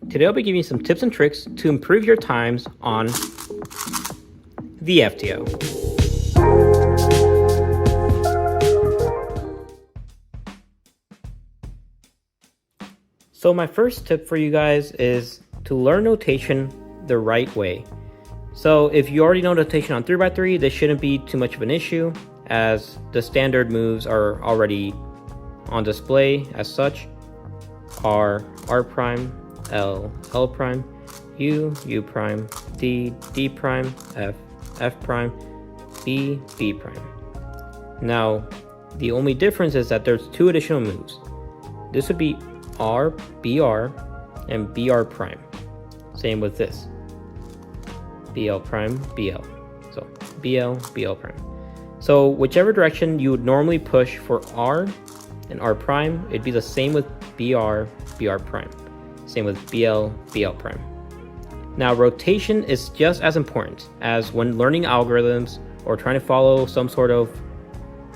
Today I'll be giving you some tips and tricks to improve your times on the FTO. So my first tip for you guys is to learn notation the right way. So if you already know notation on 3x3, this shouldn't be too much of an issue, as the standard moves are already on display as such. R, R prime, L, L prime, U, U prime, D, D prime, F, F prime, B, B prime. Now, the only difference is that there's two additional moves. This would be R, BR, and BR prime. Same with this. BL prime, BL. So BL, BL prime. So whichever direction you would normally push for R and R prime, it'd be the same with BR, BR prime. Same with BL, BL prime. Now rotation is just as important as when learning algorithms or trying to follow some sort of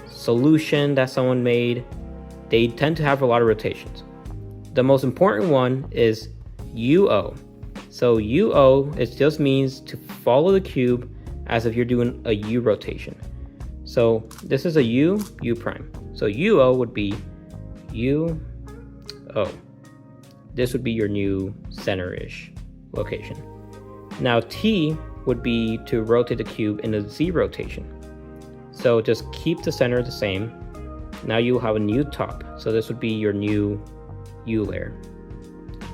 solution that someone made. They tend to have a lot of rotations. The most important one is UO. So UO, it just means to follow the cube as if you're doing a U rotation. So this is a U, U prime. So UO would be UO. This would be your new center-ish location. Now T would be to rotate the cube in a Z rotation. So just keep the center the same. Now you will have a new top. So this would be your new U layer.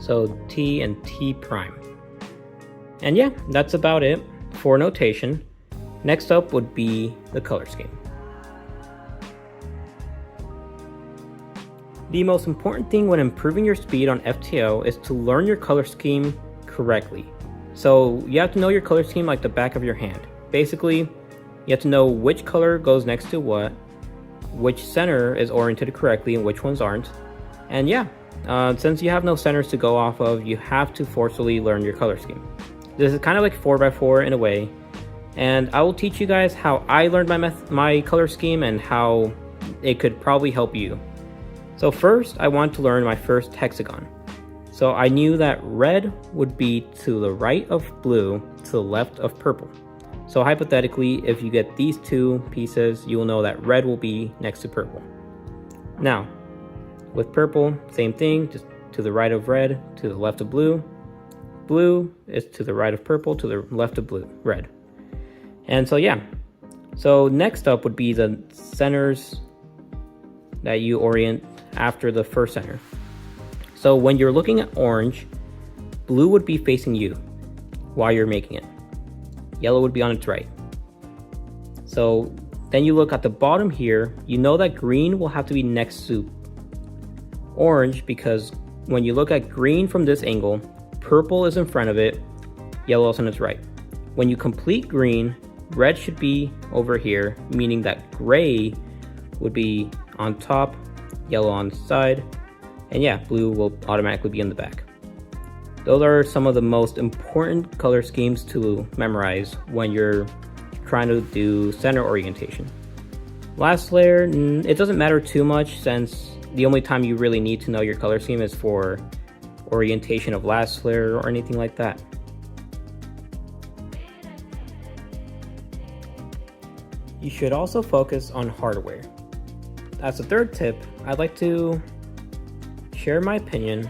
So T and T prime. And yeah, that's about it for notation. Next up would be the color scheme. The most important thing when improving your speed on FTO is to learn your color scheme correctly. So you have to know your color scheme like the back of your hand. Basically, you have to know which color goes next to what, which center is oriented correctly and which ones aren't. And yeah, since you have no centers to go off of, you have to forcefully learn your color scheme. This is kind of like 4x4 in a way, and I will teach you guys how I learned my color scheme and how it could probably help you. So first, I want to learn my first hexagon. So I knew that red would be to the right of blue, to the left of purple. So hypothetically, if you get these two pieces, you will know that red will be next to purple. Now, with purple, same thing, just to the right of red, to the left of blue. Blue is to the right of purple, to the left of blue, red. And so yeah, so next up would be the centers that you orient after the first center. So when you're looking at orange, blue would be facing you while you're making it. Yellow would be on its right. So then you look at the bottom here, you know that green will have to be next to orange, because when you look at green from this angle, purple is in front of it, yellow is on its right. When you complete green, red should be over here, meaning that gray would be on top, yellow on the side, and yeah, blue will automatically be in the back. Those are some of the most important color schemes to memorize when you're trying to do center orientation. Last layer, it doesn't matter too much, since the only time you really need to know your color scheme is for orientation of last layer or anything like that. You should also focus on hardware. As a third tip, I'd like to share my opinion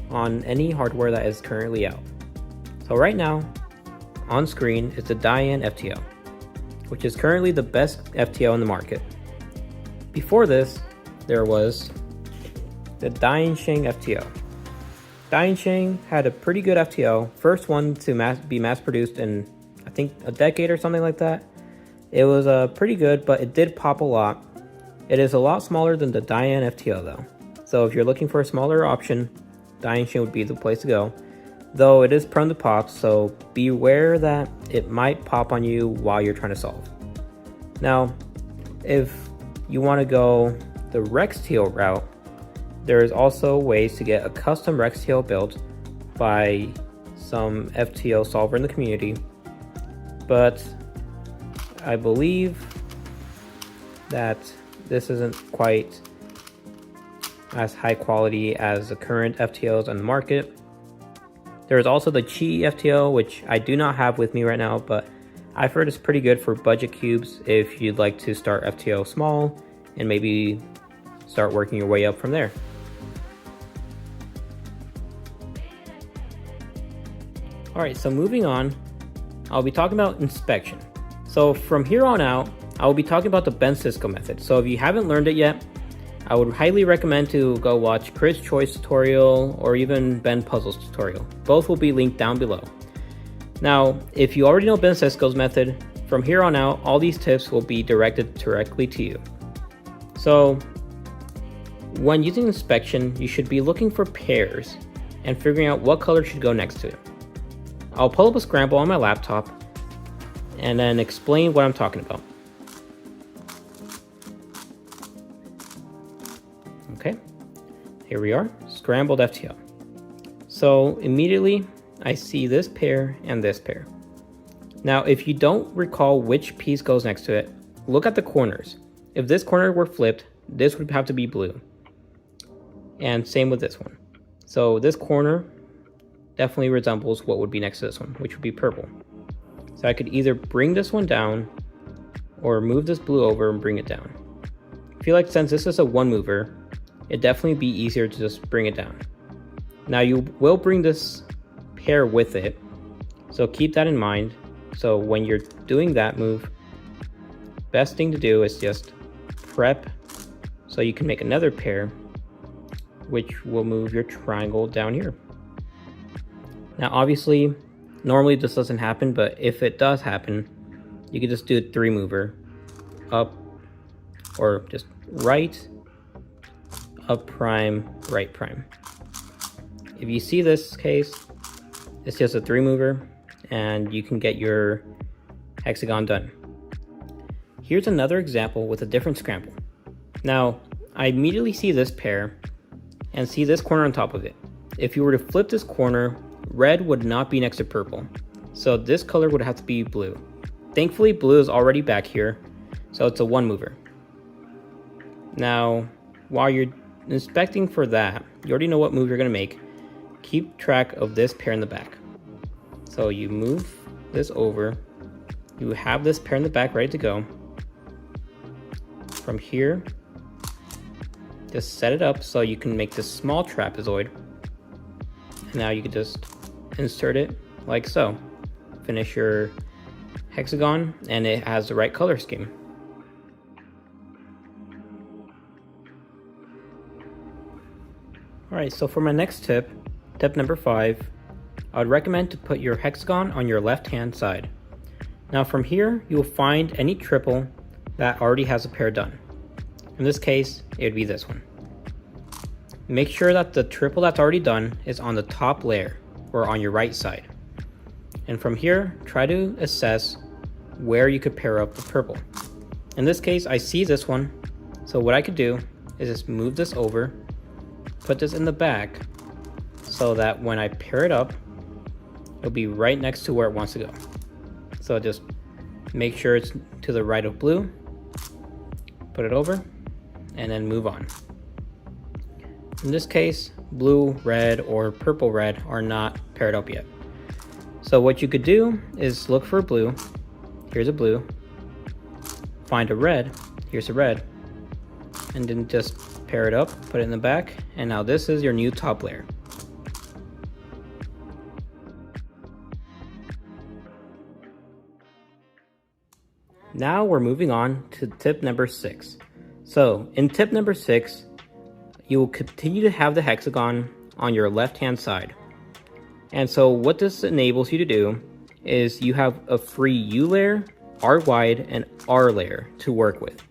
on any hardware that is currently out. So right now, on screen is the Diane FTO, which is currently the best FTO in the market. Before this, there was the Dainsheng FTO. Dainsheng had a pretty good FTO, first one to be mass produced in I think a decade or something like that. It was pretty good, but it did pop a lot. It is a lot smaller than the Diane FTO though. So if you're looking for a smaller option, Dainsheng would be the place to go. Though it is prone to pop, so beware that it might pop on you while you're trying to solve. Now, if you want to go the Rexteel route, there is also ways to get a custom Rexteel built by some FTO solver in the community, but I believe that this isn't quite as high quality as the current FTOs on the market. There's also the Chi FTO, which I do not have with me right now, but I've heard it's pretty good for budget cubes if you'd like to start FTO small and maybe start working your way up from there. Alright, so moving on, I'll be talking about inspection. So from here on out, I will be talking about the Ben Cisco method. So if you haven't learned it yet, I would highly recommend to go watch Chris Choi's tutorial or even Ben Puzzle's tutorial. Both will be linked down below. Now, if you already know Ben Cisco's method, from here on out, all these tips will be directed directly to you. So, when using inspection, you should be looking for pairs and figuring out what color should go next to it. I'll pull up a scramble on my laptop and then explain what I'm talking about. Okay, here we are, scrambled FTO. So immediately I see this pair and this pair. Now, if you don't recall which piece goes next to it, look at the corners. If this corner were flipped, this would have to be blue. And same with this one. So this corner definitely resembles what would be next to this one, which would be purple. So I could either bring this one down or move this blue over and bring it down. I feel like since this is a one mover, it'd definitely be easier to just bring it down. Now you will bring this pair with it, so keep that in mind. So when you're doing that move, best thing to do is just prep so you can make another pair, which will move your triangle down here. Now obviously, normally this doesn't happen, but if it does happen, you can just do a three mover, up, or just right, up prime, right prime. If you see this case, it's just a three mover and you can get your hexagon done. Here's another example with a different scramble. Now, I immediately see this pair and see this corner on top of it. If you were to flip this corner, red would not be next to purple. So this color would have to be blue. Thankfully, blue is already back here, so it's a one mover. Now, while you're inspecting for that, you already know what move you're gonna make. Keep track of this pair in the back. So you move this over, you have this pair in the back ready to go. From here, just set it up so you can make this small trapezoid. And now you can just insert it like so. Finish your hexagon and it has the right color scheme. Alright, so for my next tip, tip number 5, I would recommend to put your hexagon on your left hand side. Now from here, you will find any triple that already has a pair done. In this case, it would be this one. Make sure that the triple that's already done is on the top layer or on your right side. And from here, try to assess where you could pair up the purple. In this case, I see this one. So what I could do is just move this over, put this in the back so that when I pair it up, it'll be right next to where it wants to go. So just make sure it's to the right of blue, put it over, and then move on. In this case, blue, red, or purple, red are not paired up yet. So what you could do is look for a blue. Here's a blue. Find a red. Here's a red. And then just pair it up, put it in the back, and now this is your new top layer. Now we're moving on to tip number 6. So in tip number 6, you will continue to have the hexagon on your left hand side. And so what this enables you to do is you have a free U layer, R wide, and R layer to work with.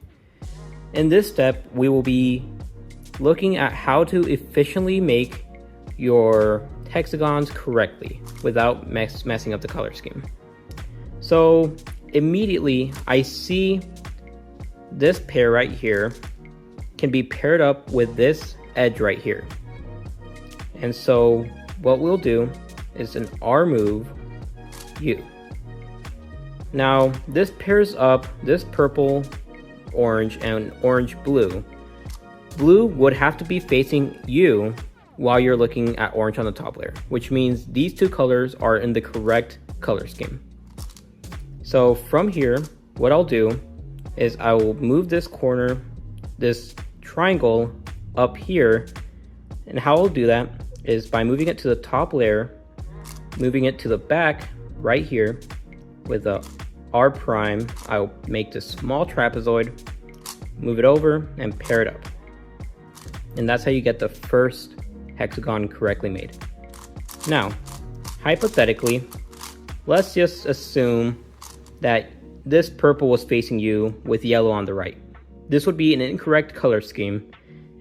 In this step, we will be looking at how to efficiently make your hexagons correctly without messing up the color scheme. So immediately I see this pair right here can be paired up with this edge right here. And so what we'll do is an R move U. Now this pairs up this purple, orange, and orange blue. Blue would have to be facing U, while you're looking at orange on the top layer, which means these two colors are in the correct color scheme. So from here, what I'll do is I will move this corner, this triangle up here, and how I'll do that is by moving it to the top layer, moving it to the back right here with a R prime. I'll make this small trapezoid, move it over and pair it up. And that's how you get the first hexagon correctly made. Now, hypothetically, let's just assume that this purple was facing you with yellow on the right. This would be an incorrect color scheme.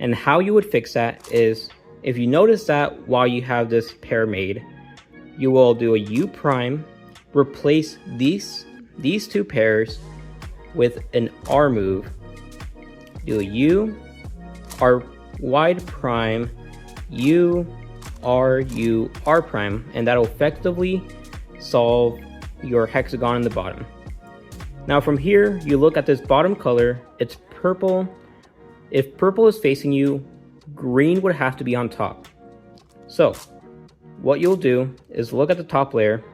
And how you would fix that is, if you notice that while you have this pair made, you will do a U prime, replace these two pairs with an R move, do a U, R wide prime, U, R prime, and that'll effectively solve your hexagon in the bottom. Now from here, you look at this bottom color, it's purple. If purple is facing you, green would have to be on top. So what you'll do is look at the top layer.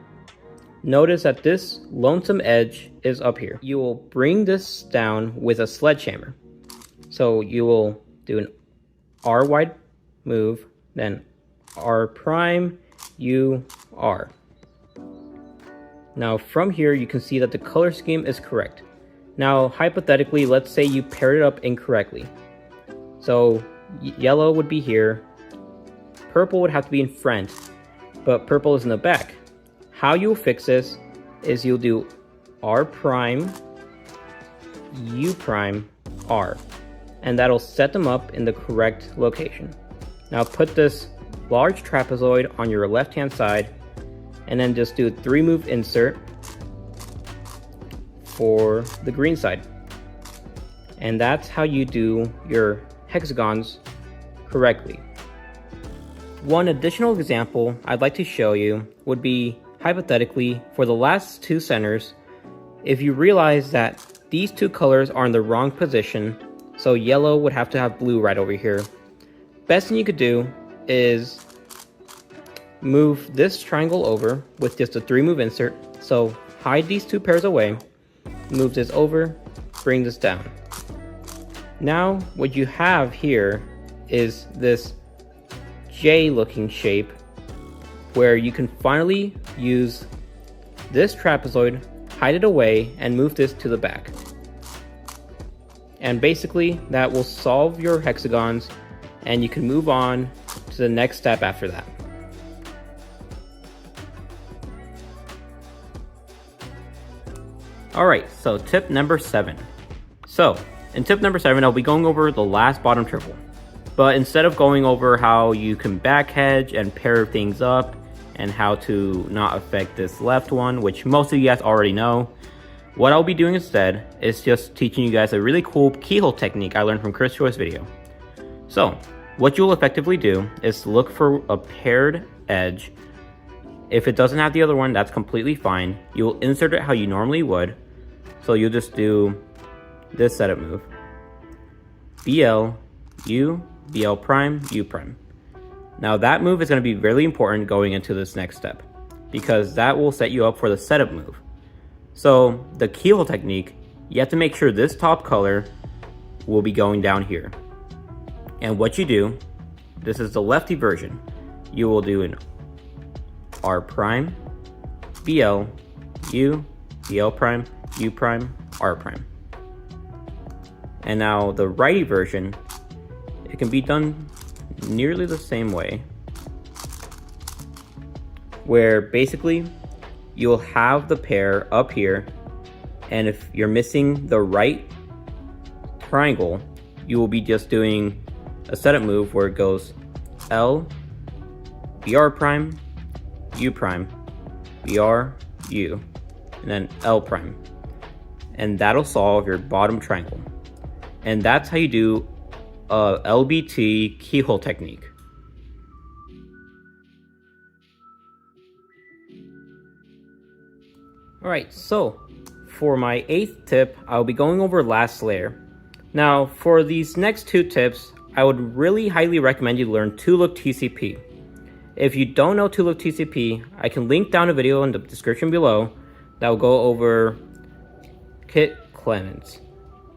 Notice that this lonesome edge is up here. You will bring this down with a sledgehammer. So you will do an R wide move, then R prime, U, R. Now from here, you can see that the color scheme is correct. Now, hypothetically, let's say you paired it up incorrectly. So yellow would be here, purple would have to be in front, but purple is in the back. How you'll fix this is you'll do R prime, U prime, R, and that'll set them up in the correct location. Now put this large trapezoid on your left-hand side, and then just do a 3-move insert for the green side. And that's how you do your hexagons correctly. One additional example I'd like to show you would be, hypothetically, for the last two centers, if you realize that these two colors are in the wrong position, so yellow would have to have blue right over here, best thing you could do is move this triangle over with just a 3-move insert. So hide these two pairs away, move this over, bring this down. Now what you have here is this J looking shape where you can finally use this trapezoid, hide it away, and move this to the back. And basically that will solve your hexagons, and you can move on to the next step after that. Alright, so tip number 7. So, in tip number 7, I'll be going over the last bottom triple. But instead of going over how you can back hedge and pair things up, and how to not affect this left one, which most of you guys already know, what I'll be doing instead is just teaching you guys a really cool keyhole technique I learned from Chris Choi's video. So, what you'll effectively do is look for a paired edge. If it doesn't have the other one, that's completely fine. You'll insert it how you normally would. So you'll just do this setup move. BL, U, BL prime, U prime. Now that move is going to be really important going into this next step, because that will set you up for the setup move. So the keyhole technique, you have to make sure this top color will be going down here. And what you do, this is the lefty version. You will do an R prime, BL, U, BL prime, U prime, R prime. And now the righty version, it can be done nearly the same way, where basically you'll have the pair up here, and if you're missing the right triangle, you will be just doing a setup move where it goes L, BR prime, U prime, BR, U, and then L prime. And that'll solve your bottom triangle. And that's how you do a LBT keyhole technique. Alright, so for my 8th tip, I'll be going over last layer. Now for these next two tips, I would really highly recommend you learn Look TCP. If you don't know Look TCP, I can link down a video in the description below that will go over Kit Clements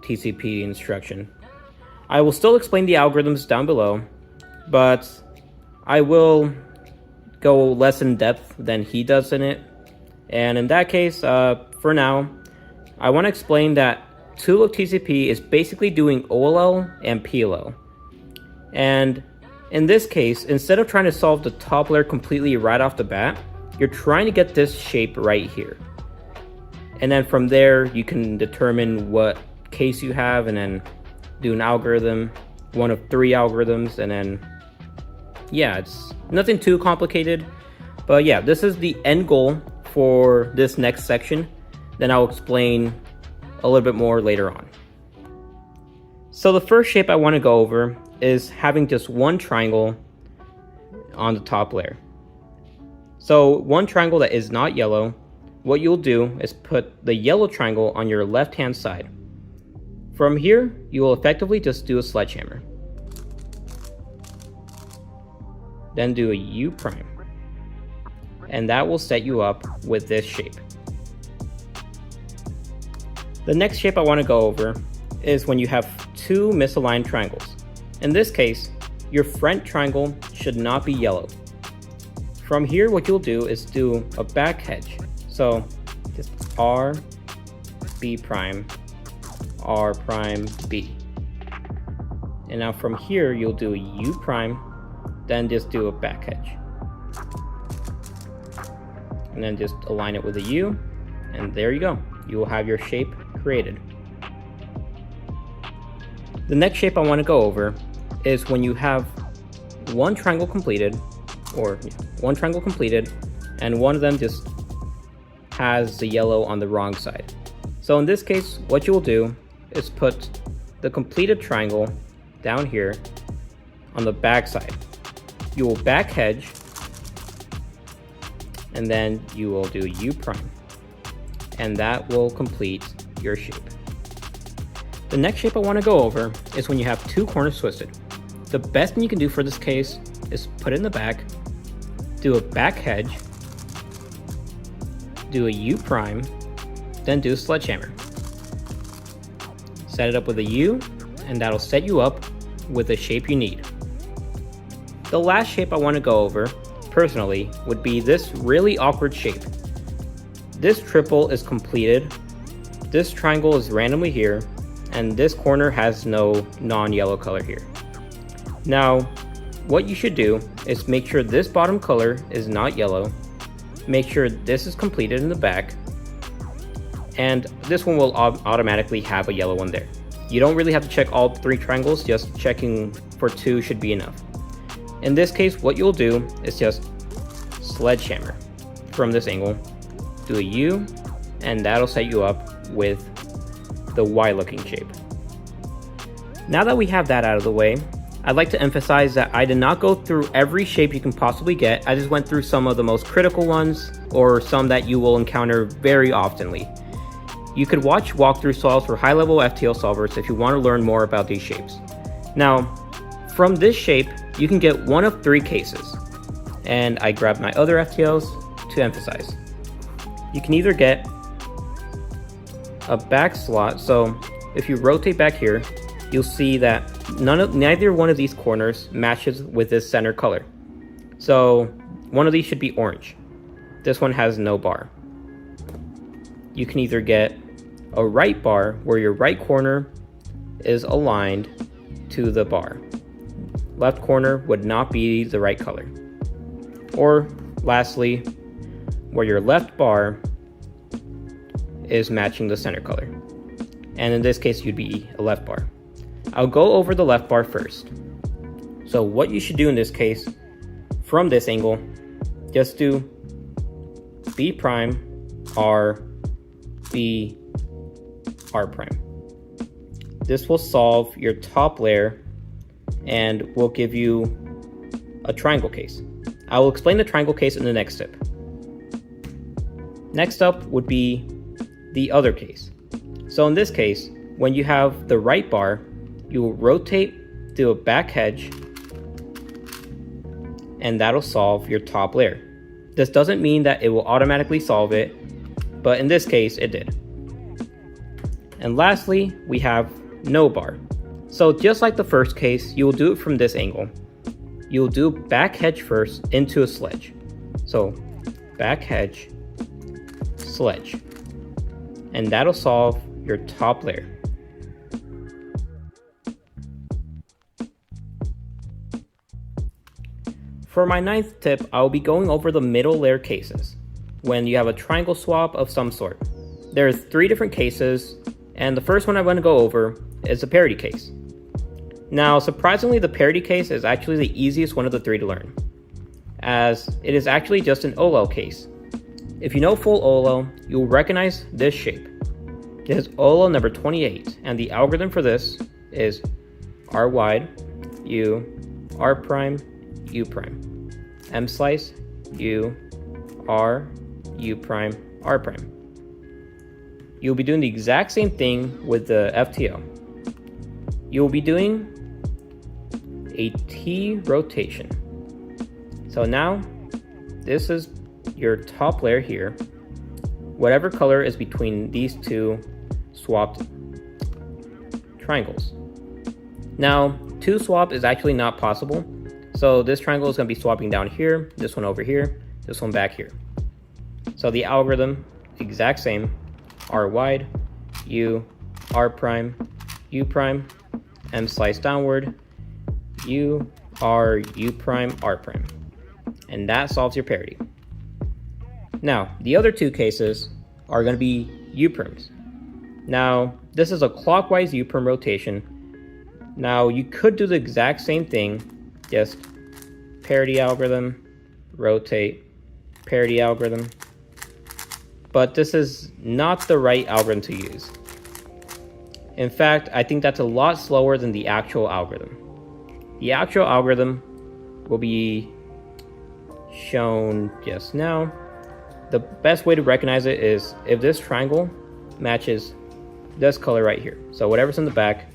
TCP instruction. I will still explain the algorithms down below, but I will go less in depth than he does in it. And in that case, for now, I want to explain that Look TCP is basically doing OLL and PLL. And in this case, instead of trying to solve the top layer completely right off the bat, you're trying to get this shape right here. And then from there, you can determine what case you have and then do an algorithm, one of 3 algorithms, and then, yeah, it's nothing too complicated. But yeah, this is the end goal for this next section. Then I'll explain a little bit more later on. So the first shape I want to go over is having just one triangle on the top layer. So one triangle that is not yellow, what you'll do is put the yellow triangle on your left hand side. From here, you will effectively just do a sledgehammer. Then do a U prime. And that will set you up with this shape. The next shape I want to go over is when you have 2 misaligned triangles. In this case, your front triangle should not be yellow. From here, what you'll do is do a back hedge. So just R, B prime, R prime, B. And now from here, you'll do a U prime, then just do a back hedge. And then just align it with a U, and there you go. You will have your shape created. The next shape I want to go over is when you have one triangle completed, and one of them just has the yellow on the wrong side. So in this case, what you will do is put the completed triangle down here on the back side. You will back hedge, and then you will do U prime, and that will complete your shape. The next shape I want to go over is when you have 2 corners twisted. The best thing you can do for this case is put it in the back, do a back hedge, do a U prime, then do a sledgehammer. Set it up with a U, and that'll set you up with the shape you need. The last shape I want to go over, personally, would be this really awkward shape. This triple is completed, this triangle is randomly here, and this corner has no non-yellow color here. Now, what you should do is make sure this bottom color is not yellow, make sure this is completed in the back, and this one will automatically have a yellow one there. You don't really have to check all 3 triangles, just checking for 2 should be enough. In this case, what you'll do is just sledgehammer from this angle, do a U, and that'll set you up with the Y looking shape. Now that we have that out of the way, I'd like to emphasize that I did not go through every shape you can possibly get. I just went through some of the most critical ones, or some that you will encounter very oftenly. You could watch walkthrough solves for high-level FTO solvers if you want to learn more about these shapes. Now, from this shape, you can get one of 3 cases, and I grabbed my other FTOs to emphasize. You can either get a back slot, so if you rotate back here, you'll see that neither one of these corners matches with this center color. So one of these should be orange. This one has no bar. You can either get a right bar where your right corner is aligned to the bar. Left corner would not be the right color. Or lastly, where your left bar is matching the center color. And in this case, you'd be a left bar. I'll go over the left bar first. So what you should do in this case, from this angle, just do B prime, R, B, R prime. This will solve your top layer and will give you a triangle case. I will explain the triangle case in the next step. Next up would be the other case. So in this case, when you have the right bar, you will rotate do a back hedge, and that'll solve your top layer. This doesn't mean that it will automatically solve it, but in this case it did. And lastly, we have no bar. So just like the first case, you will do it from this angle. You'll do back hedge first into a sledge. So back hedge, sledge, and that'll solve your top layer. For my 9th tip, I'll be going over the middle layer cases when you have a triangle swap of some sort. There are 3 different cases, and the first one I'm going to go over is the parity case. Now, surprisingly, the parity case is actually the easiest one of the 3 to learn, as it is actually just an OLO case. If you know full OLO, you'll recognize this shape. This is OLO number 28, and the algorithm for this is R wide, U, R prime, U prime, M slice, U, R, U prime, R prime. You'll be doing the exact same thing with the FTO. You'll be doing a T rotation. So now, this is your top layer here. Whatever color is between these 2 swapped triangles. Now, 2 swap is actually not possible. So this triangle is going to be swapping down here, this one over here, this one back here. So the algorithm, exact same, R wide, U, R prime, U prime, M slice downward, U, R, U prime, R prime. And that solves your parity. Now, the other 2 cases are going to be U-Perms. Now, this is a clockwise U-Perm rotation. Now, you could do the exact same thing, just parity algorithm, rotate, parity algorithm. But this is not the right algorithm to use. In fact, I think that's a lot slower than the actual algorithm. The actual algorithm will be shown just now. The best way to recognize it is if this triangle matches this color right here. So whatever's in the back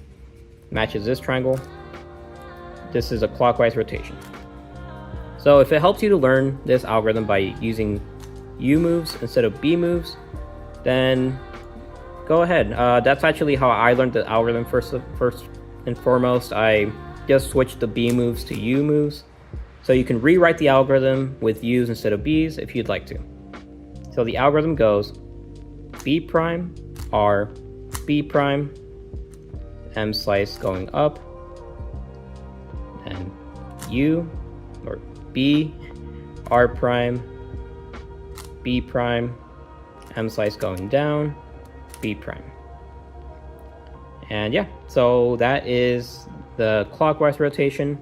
matches this triangle. This is a clockwise rotation. So if it helps you to learn this algorithm by using U moves instead of B moves, then go ahead. That's actually how I learned the algorithm first and foremost. I just switched the B moves to U moves. So you can rewrite the algorithm with U's instead of B's if you'd like to. So the algorithm goes B prime, R, B prime, M slice going up, and U, or B, R prime, B prime, M slice going down, B prime. And yeah, so that is the clockwise rotation.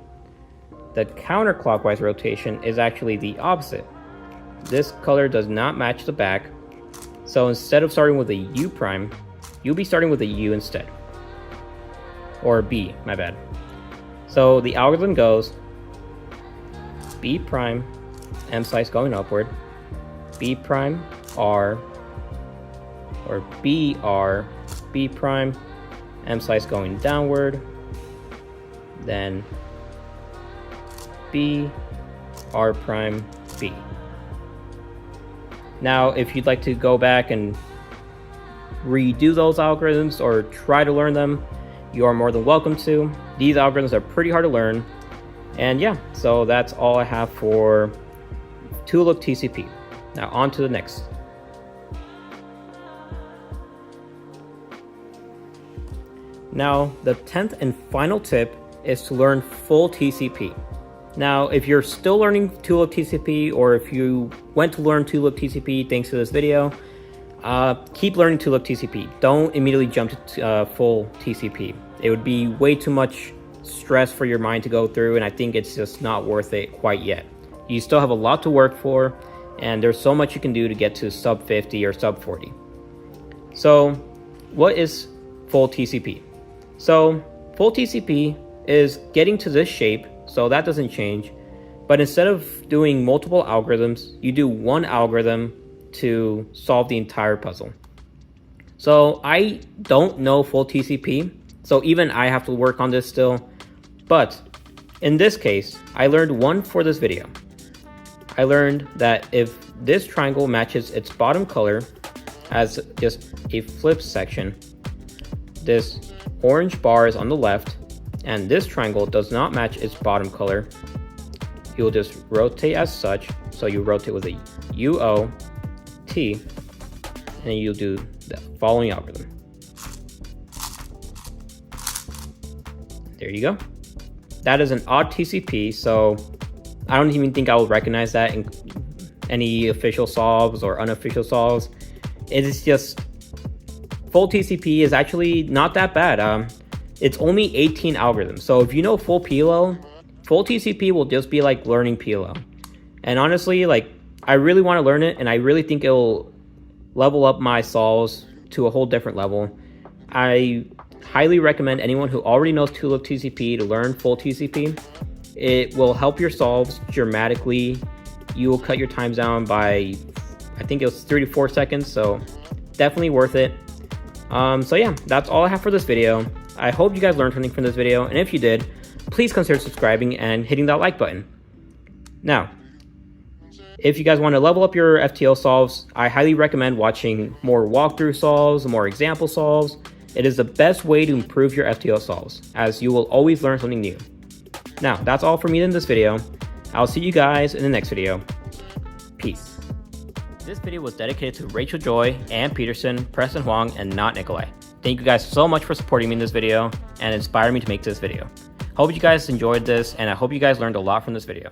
The counterclockwise rotation is actually the opposite. This color does not match the back, so instead of starting with a U prime, you'll be starting with a U instead. Or B, my bad. So the algorithm goes B prime, M slice going upward, B prime, R, or B, R, B prime, M slice going downward, then B, R prime, B. Now, if you'd like to go back and redo those algorithms or try to learn them, you are more than welcome to. These algorithms are pretty hard to learn. And yeah, so that's all I have for Look TCP. Now on to the next. Now, the 10th and final tip is to learn full TCP. Now, if you're still learning Look TCP, or if you went to learn Look TCP thanks to this video, keep learning Look TCP. Don't immediately jump to full TCP. It would be way too much stress for your mind to go through, and I think it's just not worth it quite yet. You still have a lot to work for, and there's so much you can do to get to sub 50 or sub 40. So, what is full TCP? So, full TCP is getting to this shape, so that doesn't change. But instead of doing multiple algorithms, you do one algorithm to solve the entire puzzle. So I don't know full TCP, so even I have to work on this still. But in this case, I learned one for this video. I learned that if this triangle matches its bottom color as just a flip section, this orange bar is on the left, and this triangle does not match its bottom color, you'll just rotate as such. So you rotate with a UO-T, and you'll do the following algorithm. There you go. That is an odd TCP, so I don't even think I would recognize that in any official solves or unofficial solves. It is just, full TCP is actually not that bad. It's only 18 algorithms. So if you know full PLO, full TCP will just be like learning PLO. And honestly, like, I really want to learn it, and I really think it'll level up my solves to a whole different level. I highly recommend anyone who already knows Look TCP to learn full TCP. It will help your solves dramatically. You will cut your times down by, I think it was 3 to 4 seconds, so definitely worth it. So yeah, that's all I have for this video. I hope you guys learned something from this video, and if you did, please consider subscribing and hitting that like button. Now, if you guys want to level up your FTO solves, I highly recommend watching more walkthrough solves, more example solves. It is the best way to improve your FTO solves, as you will always learn something new. Now, that's all for me in this video. I'll see you guys in the next video. Peace. This video was dedicated to Rachel Joy, Ann Peterson, Preston Huang, and Not Nikolai. Thank you guys so much for supporting me in this video and inspiring me to make this video. Hope you guys enjoyed this, and I hope you guys learned a lot from this video.